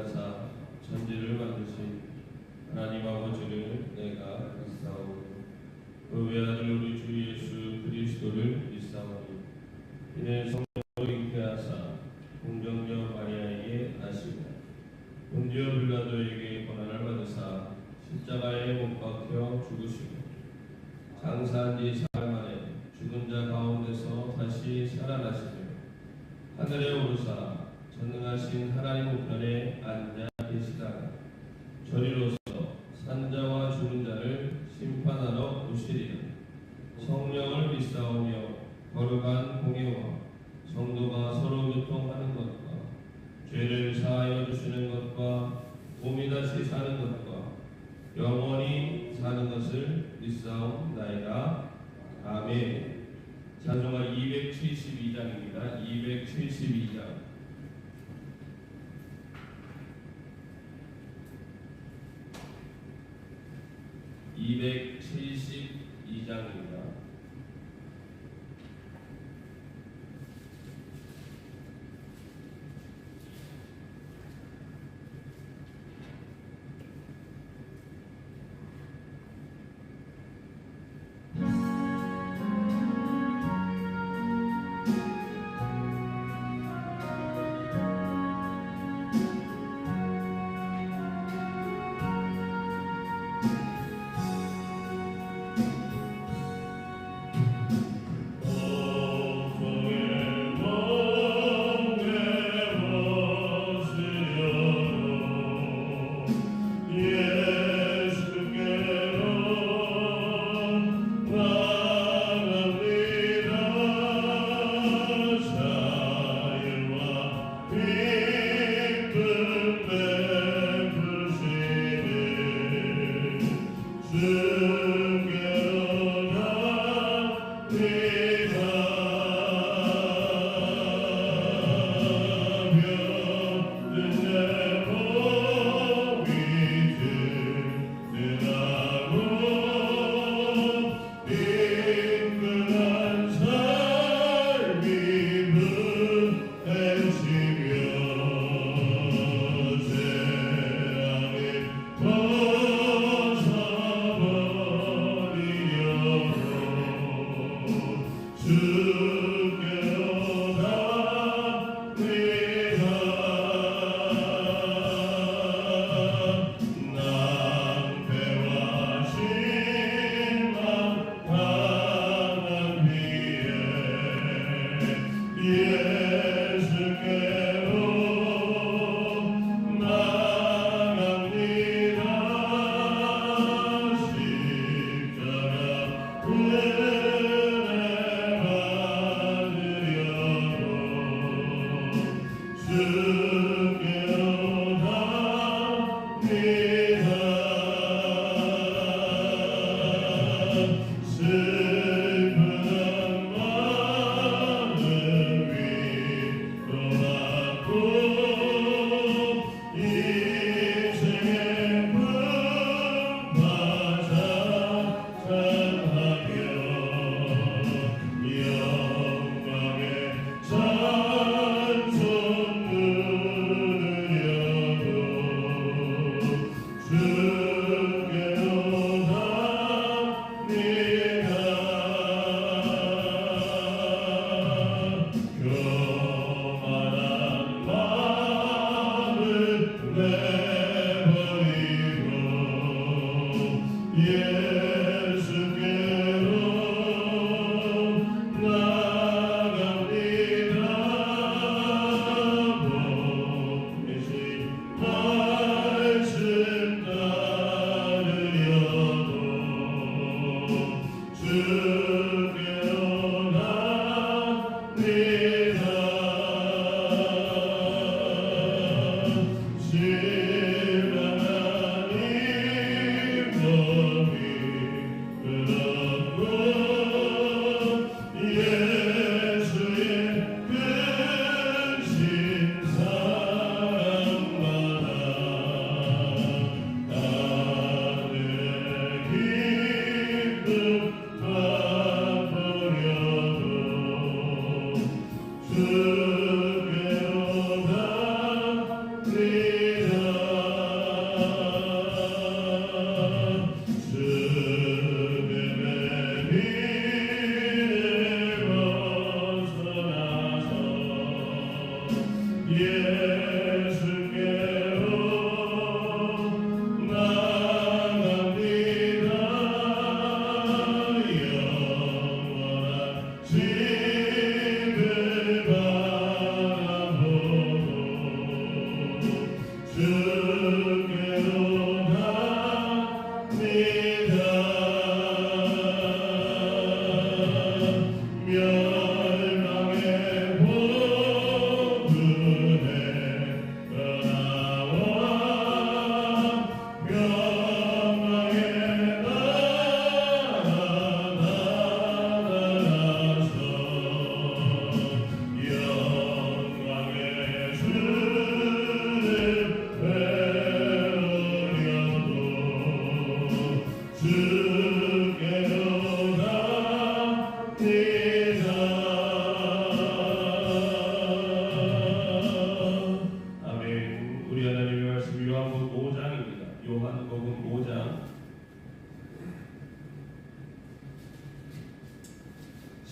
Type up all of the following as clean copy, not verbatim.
하사 천지를 만드신 하나님 아버지를 내가 믿사오니 그 외아들 우리 주 예수 그리스도를 믿사오니 이는 성령으로 잉태하사 공정녀 마리아에게 나시고 본디오 빌라도에게 고난을 받으사 십자가에 못 박혀 죽으시고 장사한 지 사흘 만에 죽은 자 가운데서 다시 살아나시며 하늘에 오르사 전능하신 하나님 우편에 앉아 계시다가 저리로서 산자와 죽은 자를 심판하러 오시리라. 성령을 믿사오며 거룩한 공예와 성도가 서로 교통하는 것과 죄를 사하여 주시는 것과 몸이 다시 사는 것과 영원히 사는 것을 믿사옵나이다. 아멘. 찬송가 272장입니다. 272장. (272장입니다)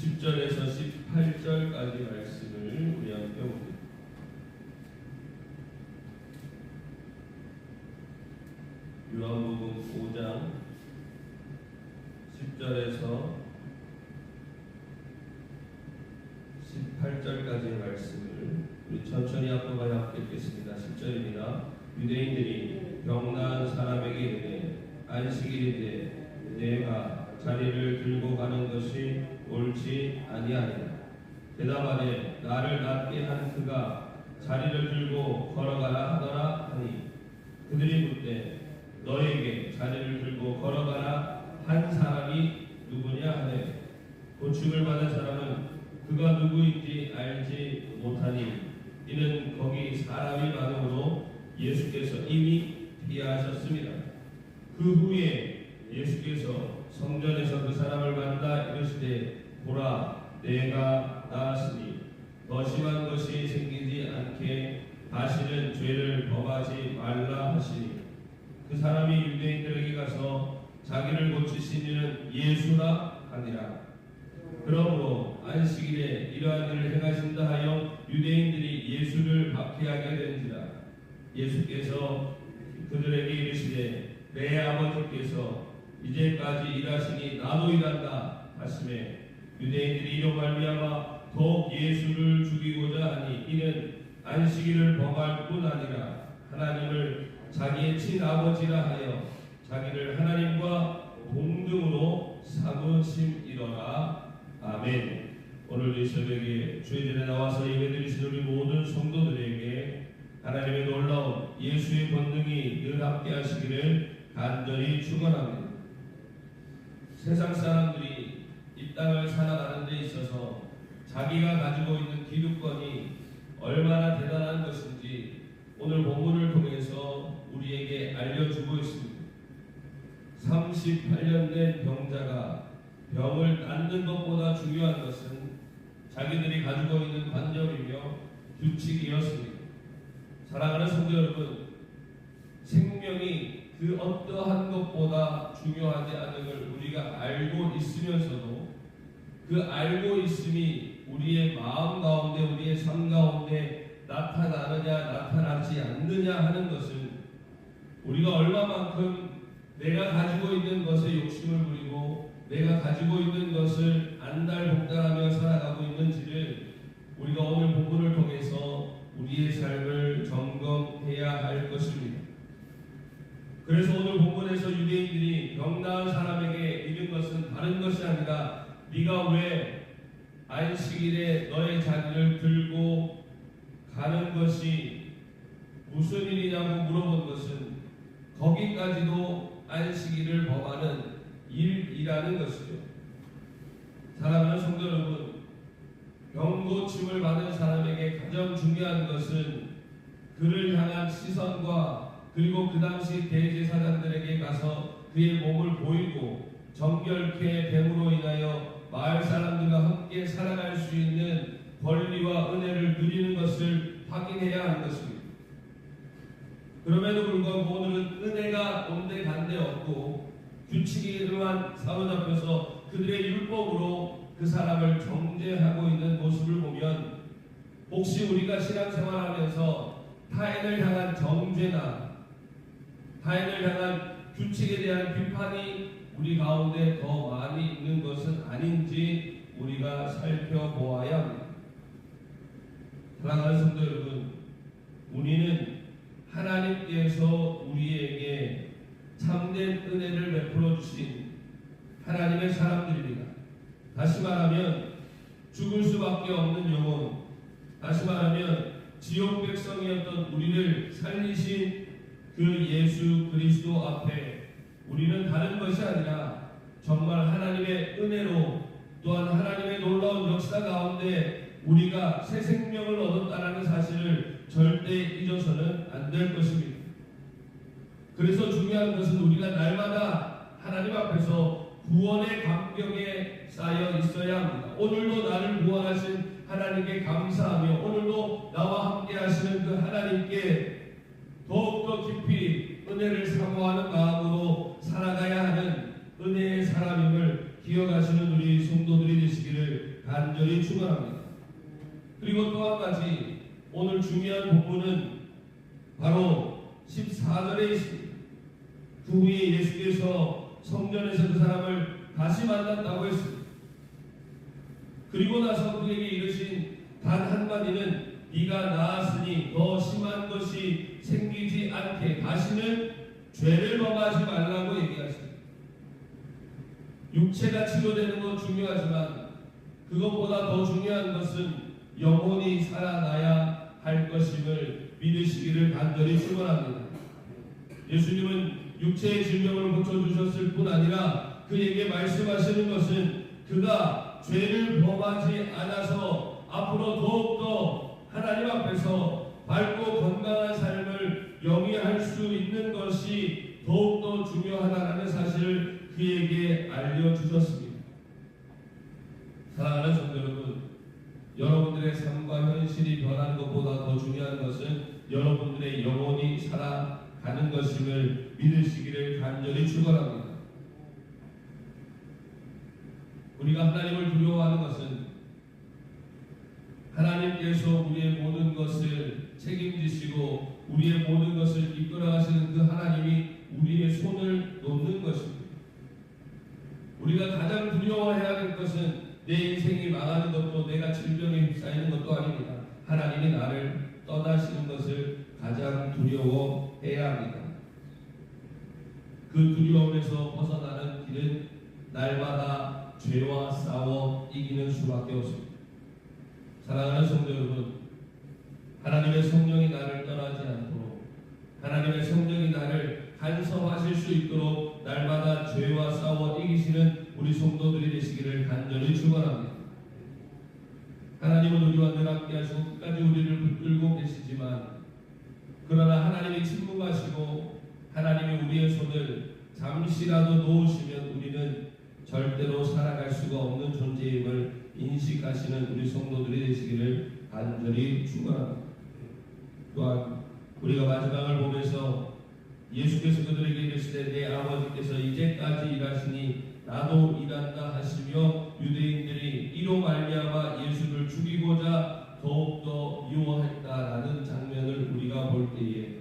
10절에서 18절까지 말씀을 우리 함께 봅니다. 요한복음 5장 10절에서 18절까지의 말씀을 우리 천천히 한번 함께 읽겠습니다. 10절입니다. 유대인들이 병 나은 사람에게 이르되 안식일인데 내가 자리를 들고 가는 것이 옳지 아니하니라. 대답하되 나를 낫게 한 그가 자리를 들고 걸어가라 하더라 하니 그들이 묻되 너에게 자리를 들고 걸어가라 한 사람이 누구냐 하되 고침을 받은 사람은 그가 누구인지 알지 못하니 이는 거기 사람이 많으므로 예수께서 이미 피하셨습니다. 그 후에 예수께서 성전에서 그 사람을 만나 이르시되 보라 내가 나았으니 더 심한 것이 생기지 않게 다시는 죄를 범하지 말라 하시니 그 사람이 유대인들에게 가서 자기를 고치신 이는 예수라 하니라. 그러므로 안식일에 이러한 일을 행하신다 하여 유대인들이 예수를 박해하게 된지라. 예수께서 그들에게 이르시되 내 아버지께서 이제까지 일하시니 나도 일한다 하시매 유대인들이 이로 말미암아 더욱 예수를 죽이고자 하니 이는 안식일을 범할 뿐 아니라 하나님을 자기의 친아버지라 하여 자기를 하나님과 동등으로 삼으심이로라. 아멘. 오늘 이 새벽에 주의 전에 나와서 예배드리신 우리 모든 성도들에게 하나님의 놀라운 예수의 권능이 늘 함께 하시기를 간절히 축원합니다. 세상 사람들이 이 땅을 살아가는 데 있어서 자기가 가지고 있는 기득권이 얼마나 대단한 것인지 오늘 본문을 통해서 우리에게 알려주고 있습니다. 38년 된 병자가 병을 낫는 것보다 중요한 것은 자기들이 가지고 있는 관념이며 규칙이었습니다. 사랑하는 성도 여러분, 생명이 그 어떠한 것보다 중요하지 않은 걸 우리가 알고 있으면서도 그 알고 있음이 우리의 마음 가운데 우리의 삶 가운데 나타나느냐 나타나지 않느냐 하는 것은 우리가 얼마만큼 내가 가지고 있는 것에 욕심을 부리고 내가 가지고 있는 것을 안달복달하며 살아가고 있는지를 우리가 오늘 본문을 통해서 우리의 삶을 점검해야 할 것입니다. 그래서 오늘 본문에서 유대인들이 병 나은 사람에게 이른 것은 다른 것이 아니라 네가 왜 안식일에 너의 자리를 들고 가는 것이 무슨 일이냐고 물어본 것은 거기까지도 안식일을 범하는 일이라는 것이죠. 사랑하는 성도 여러분, 병고침을 받은 사람에게 가장 중요한 것은 그를 향한 시선과 그리고 그 당시 대제사장들에게 가서 그의 몸을 보이고 정결케 됨으로 인하여 마을 사람들과 함께 살아갈 수 있는 권리와 은혜를 누리는 것을 확인해야 하는 것입니다. 그럼에도 불구하고 오늘은 은혜가 온데간데 없고 규칙에만 사로잡혀서 그들의 율법으로 그 사람을 정죄하고 있는 모습을 보면 혹시 우리가 신앙생활하면서 타인을 향한 정죄나 타인을 향한 규칙에 대한 비판이 우리 가운데 더 많이 있는 것은 아닌지 우리가 살펴보아야 합니다. 사랑하는 성도 여러분, 우리는 하나님께서 우리에게 참된 은혜를 베풀어 주신 하나님의 사람들입니다. 다시 말하면 죽을 수밖에 없는 영혼, 다시 말하면 지옥 백성이었던 우리를 살리신 그 예수 그리스도 앞에 우리는 다른 것이 아니라 정말 하나님의 은혜로 또한 하나님의 놀라운 역사 가운데 우리가 새 생명을 얻었다는 사실을 절대 잊어서는 안 될 것입니다. 그래서 중요한 것은 우리가 날마다 하나님 앞에서 구원의 감격에 쌓여 있어야 합니다. 오늘도 나를 구원하신 하나님께 감사하며 오늘도 나와 함께 하시는 그 하나님께 더욱더 깊이 은혜를 사모하는 마음으로 살아가야 하는 은혜의 사람임을 기억하시는 우리 성도들이 되시기를 간절히 축원합니다. 그리고 또 한 가지 오늘 중요한 본문은 바로 14절에 있습니다. 그 후에 예수께서 성전에서 그 사람을 다시 만났다고 했습니다. 그리고 나서 그에게 이르신 단 한마디는 네가 나았으니 더 심한 것이 생기지 않게 다시는 죄를 범하지 말라고 얘기하십니다. 육체가 치료되는 건 중요하지만 그것보다 더 중요한 것은 영혼이 살아나야 할 것임을 믿으시기를 간절히 축원합니다. 예수님은 육체의 질병을 고쳐주셨을 뿐 아니라 그에게 말씀하시는 것은 그가 죄를 범하지 않아서 앞으로 더욱더 하나님 앞에서 밝고 건강한 삶을 영위할 수 있는 것이 더욱더 중요하다는 사실을 그에게 알려주셨습니다. 사랑하는 성도 여러분, 여러분들의 삶과 현실이 변하는 것보다 더 중요한 것은 여러분들의 영혼이 살아가는 것임을 믿으시기를 간절히 축원합니다. 우리가 하나님을 두려워하는 것은 하나님께서 우리의 모든 것을 책임지시고 우리의 모든 것을 이끌어가시는 그 하나님이 우리의 손을 놓는 것입니다. 우리가 가장 두려워해야 할 것은 내 인생이 망하는 것도 내가 질병에 휩싸이는 것도 아닙니다. 하나님이 나를 떠나시는 것을 가장 두려워해야 합니다. 그 두려움에서 벗어나는 길은 날마다 죄와 싸워 이기는 수밖에 없습니다. 사랑하는 성도 여러분, 하나님의 성령이 나를 떠나지 않도록 하나님의 성령이 나를 간섭하실 수 있도록 날마다 죄와 싸워 이기시는 우리 성도들이 되시기를 간절히 축원합니다. 하나님은 우리와 늘 함께 하시고 끝까지 우리를 붙들고 계시지만 그러나 하나님이 침묵하시고 하나님이 우리의 손을 잠시라도 놓으시면 우리는 절대로 살아갈 수가 없는 존재임을 인식하시는 우리 성도들이 되시기를 간절히 축원합니다. 또한 우리가 마지막을 보면서 예수께서 그들에게 이르시되 내 아버지께서 이제까지 일하시니 나도 일한다 하시며 유대인들이 이로 말미암아 예수를 죽이고자 더욱더 미워했다라는 장면을 우리가 볼 때에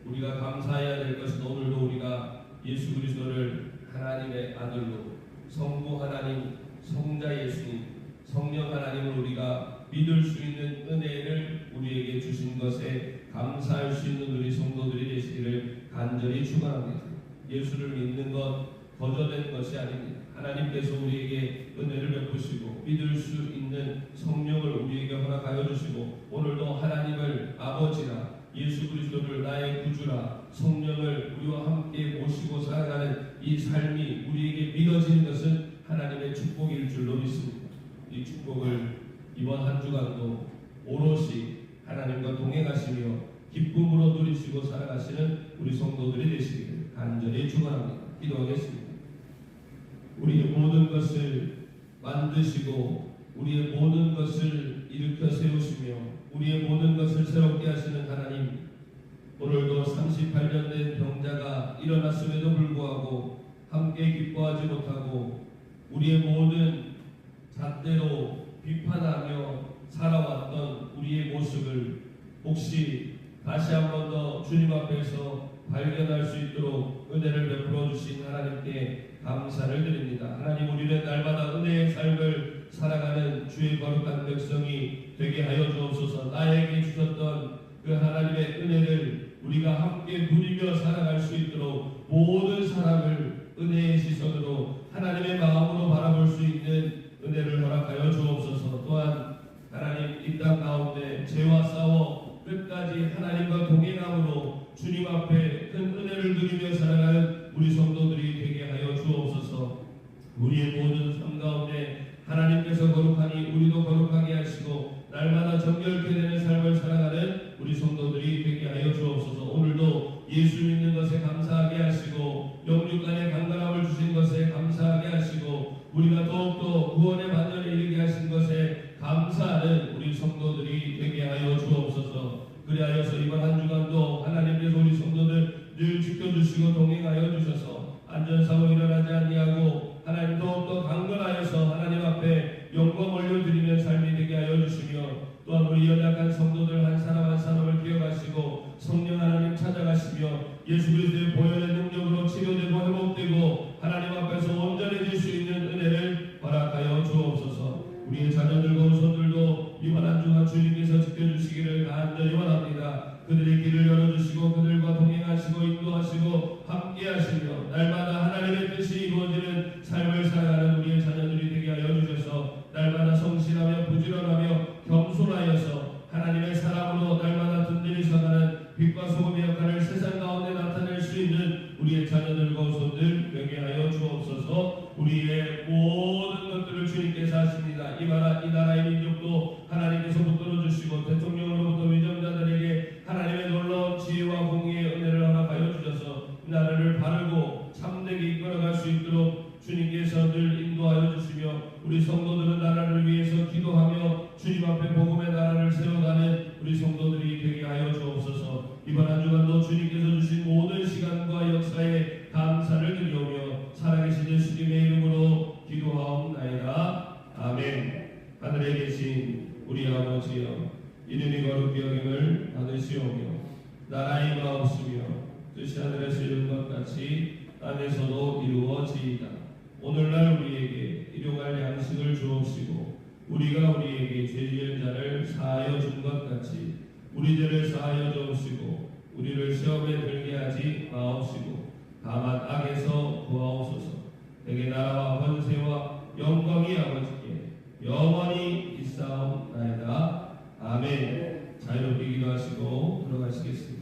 우리가 감사해야 될 것은 오늘도 우리가 예수 그리스도를 하나님의 아들로 성부 하나님, 성자 예수님, 성령 하나님을 우리가 믿을 수 있는 은혜를 우리에게 주신 것에 감사할 수 있는 우리 성도들이 되시기를 간절히 축원합니다. 예수를 믿는 것 거저된 것이 아닙니다. 하나님께서 우리에게 은혜를 베푸시고 믿을 수 있는 성령을 우리에게 허락하여 주시고 오늘도 하나님을 아버지라 예수 그리스도를 나의 구주라 성령을 우리와 함께 모시고 살아가는 이 삶이 우리에게 믿어지는 것은 하나님의 축복일 줄로 믿습니다. 이 축복을 이번 한 주간도 오롯이 하나님과 동행하시며 기쁨으로 누리시고 살아가시는 우리 성도들이 되시기를 간절히 축원합니다. 기도하겠습니다. 우리의 모든 것을 만드시고 우리의 모든 것을 일으켜 세우시며 우리의 모든 것을 새롭게 하시는 하나님, 오늘도 38년 된 병자가 일어났음에도 불구하고 함께 기뻐하지 못하고 우리의 모든 잣대로 비판하며 살아왔던 우리의 모습을 혹시 다시 한 번 더 주님 앞에서 발견할 수 있도록 은혜를 베풀어 주신 하나님께 감사를 드립니다. 하나님, 우리는 날마다 은혜의 삶을 살아가는 주의 거룩한 백성이 되게 하여 주옵소서. 나에게 주셨던 그 하나님의 은혜를 우리가 함께 누리며 살아갈 수 있도록 모든 사람을 은혜의 시선으로 하나님의 마음으로 바라볼 수 있는 은혜를 허락하여 주옵소서. 또한 하나님, 이 땅 가운데 죄와 싸워 끝까지 하나님과 동행함으로 주님 앞에 큰 은혜를 누리며 살아가는 우리 성도들이 되게 하여 주옵소서. 우리의 모든 삶 가운데 하나님께서 거룩하니 우리도 거룩하게 하시고 날마다 정결케 되는 삶을 살아가는 우리 성도들이 되게 하여 주옵소서. 오늘도 예수 믿는 것에 감사하게 하시고 영육간의 강건함을 주신 것에 감사하게 하시고 우리가 더욱더 구원의 반전에 이르게 하신 것에 감사하는 우리 성도들이 되게 하여 주옵소서. 그리하여서 이번 한 주간도 하나님께서 우리 성도들 늘 지켜주시고 동행하여 주셔서 안전사고 일어나지 아니하고 하나님 더욱더 강건하여서 하나님 앞에 영 영광 올려드리는 삶이 되게 하여 주시며 또한 우리 연약한 성도들 한 사람 한 사람을 기억하시고 성령 하나님 찾아가시며 예수 그리스도의 보혈의 능력으로 치료되고 회복되고 하나님 앞에서 온전해질 수 있는 은혜를 허락하여 주옵소서. 우리의 자녀들과 후손들도 이번 한 주간 주님께서 지켜주시기를 간절히 원합니다. 그들의 길을 열어주시고 그들과 동행하시고 인도하시고 함께하시며 날마다 하나님의 뜻이 이루어지는 삶을 살아가는 우리의 자녀들이 되게 하여 주셔서 날마다 성실하며 부지런하며 겸손하여서 하나님의 사랑으로 날마다 든든히 서가는 빛과 소금의 역할을 세상 가운데 나타낼 수 있는 우리의 자녀들과 후손들 되게 하여 주옵소서. 우리의 모든 것들을 주님께서 하십니다. 이 나라의 민족도 하나님께서 붙들어 주시고 대통령으로부터 위정자들에게 하나님의 놀라운 지혜와 공의의 은혜를 허락하여 주셔서 이 나라를 바르고 참되게 이끌어갈 수 있도록 주님께서 늘 인도하여 주시며 우리 성도들은 나라를 위해서 기도하며 주님 앞에 복음의 나라를 세워가는 우리 성도들이 되게 하여 주옵소서. 이번 한 주간도 주님께서 주신 모든 시간과 역사에 감사를 드리오며 살아계신 예수님의 이름으로 기도하옵나이다. 아멘. 하늘에 계신 우리 아버지여, 이름이 거룩히 여김을 받으시오며 나라의 마옵시며 뜻이 하늘에서 이룬 것 같이 땅에서도 이루어지이다. 오늘날 우리에게 일용할 양식을 주옵시고 우리가 우리에게 죄 지은 자를 사하여 준 것 같이 우리 죄를 사하여 주옵시고 우리를 시험에 들게 하지 마옵시고 다만 악에서 구하옵소서. 내게 나라와 권세와 영광이 아버지께 영원히 있사옵나이다. 아멘. 자유롭게 기도하시고 들어가시겠습니다.